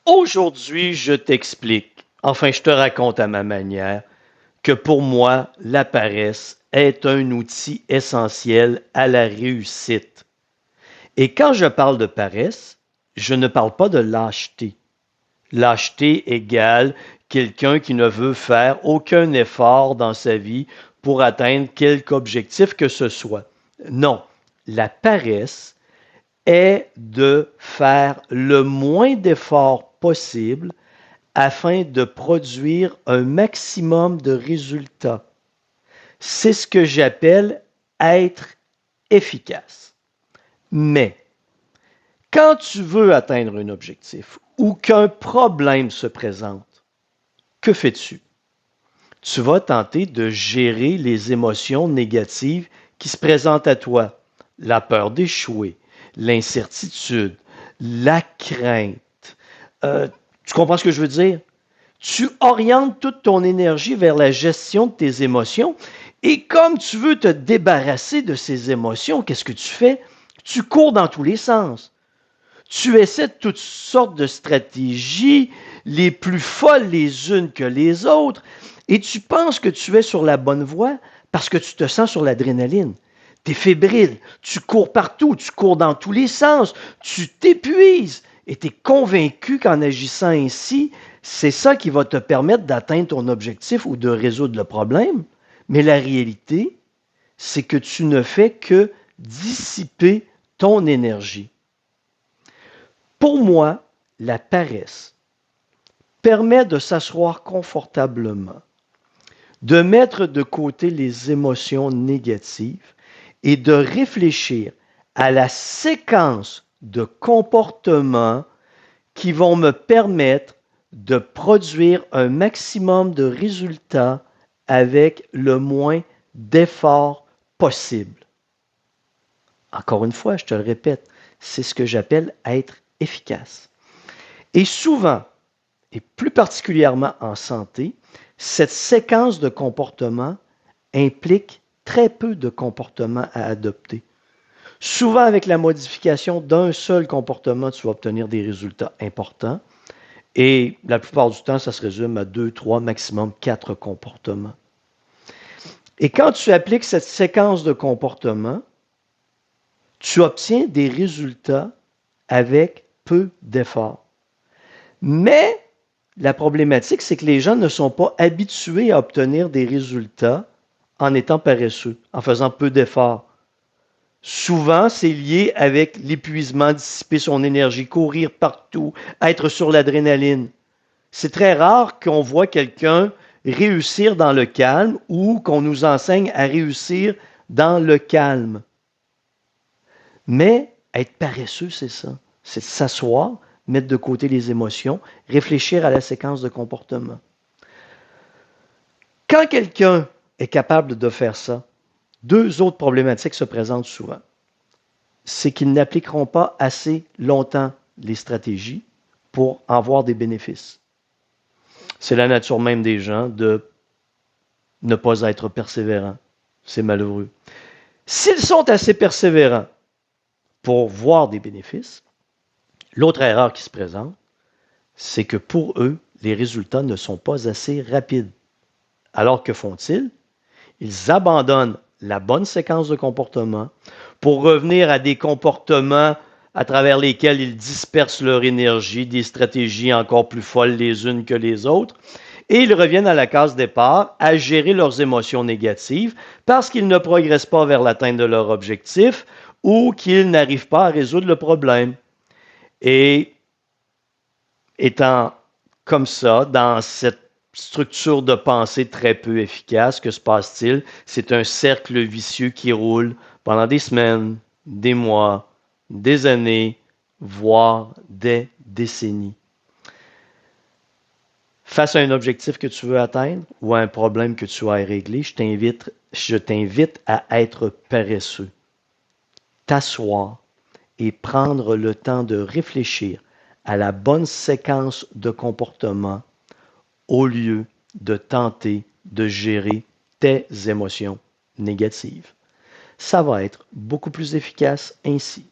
Aujourd'hui, je t'explique, enfin je te raconte à ma manière, que pour moi, la paresse est un outil essentiel à la réussite. Et quand je parle de paresse, je ne parle pas de lâcheté. Lâcheté égale quelqu'un qui ne veut faire aucun effort dans sa vie pour atteindre quelque objectif que ce soit. Non, la paresse est de faire le moins d'efforts possible afin de produire un maximum de résultats. C'est ce que j'appelle être efficace. Mais quand tu veux atteindre un objectif ou qu'un problème se présente, que fais-tu? Tu vas tenter de gérer les émotions négatives qui se présentent à toi. La peur d'échouer, l'incertitude, la crainte. Tu comprends ce que je veux dire? Tu orientes toute ton énergie vers la gestion de tes émotions et comme tu veux te débarrasser de ces émotions, qu'est-ce que tu fais? Tu cours dans tous les sens. Tu essaies toutes sortes de stratégies, les plus folles les unes que les autres, et tu penses que tu es sur la bonne voie parce que tu te sens sur l'adrénaline. Tu es fébrile, tu cours partout, tu cours dans tous les sens, tu t'épuises et tu es convaincu qu'en agissant ainsi, c'est ça qui va te permettre d'atteindre ton objectif ou de résoudre le problème. Mais la réalité, c'est que tu ne fais que dissiper ton énergie. Pour moi, la paresse permet de s'asseoir confortablement, de mettre de côté les émotions négatives et de réfléchir à la séquence de comportements qui vont me permettre de produire un maximum de résultats avec le moins d'efforts possible. Encore une fois, je te le répète, c'est ce que j'appelle être efficace. Et souvent, et plus particulièrement en santé, cette séquence de comportements implique très peu de comportements à adopter. Souvent, avec la modification d'un seul comportement, tu vas obtenir des résultats importants. Et la plupart du temps, ça se résume à 2, 3, maximum 4 comportements. Et quand tu appliques cette séquence de comportements, tu obtiens des résultats avec peu d'efforts. Mais la problématique, c'est que les gens ne sont pas habitués à obtenir des résultats en étant paresseux, en faisant peu d'efforts. Souvent, c'est lié avec l'épuisement, dissiper son énergie, courir partout, être sur l'adrénaline. C'est très rare qu'on voit quelqu'un réussir dans le calme ou qu'on nous enseigne à réussir dans le calme. Mais être paresseux, c'est ça. C'est s'asseoir, mettre de côté les émotions, réfléchir à la séquence de comportement. Quand quelqu'un est capable de faire ça, deux autres problématiques se présentent souvent. C'est qu'ils n'appliqueront pas assez longtemps les stratégies pour en voir des bénéfices. C'est la nature même des gens de ne pas être persévérants. C'est malheureux. S'ils sont assez persévérants pour voir des bénéfices, l'autre erreur qui se présente, c'est que pour eux, les résultats ne sont pas assez rapides. Alors que font-ils? Ils abandonnent la bonne séquence de comportement pour revenir à des comportements à travers lesquels ils dispersent leur énergie, des stratégies encore plus folles les unes que les autres, et ils reviennent à la case départ à gérer leurs émotions négatives parce qu'ils ne progressent pas vers l'atteinte de leur objectif ou qu'ils n'arrivent pas à résoudre le problème. Et étant comme ça, dans cette structure de pensée très peu efficace, que se passe-t-il? C'est un cercle vicieux qui roule pendant des semaines, des mois, des années, voire des décennies. Face à un objectif que tu veux atteindre ou à un problème que tu as à régler, je t'invite à être paresseux, t'asseoir et prendre le temps de réfléchir à la bonne séquence de comportement au lieu de tenter de gérer tes émotions négatives. Ça va être beaucoup plus efficace ainsi.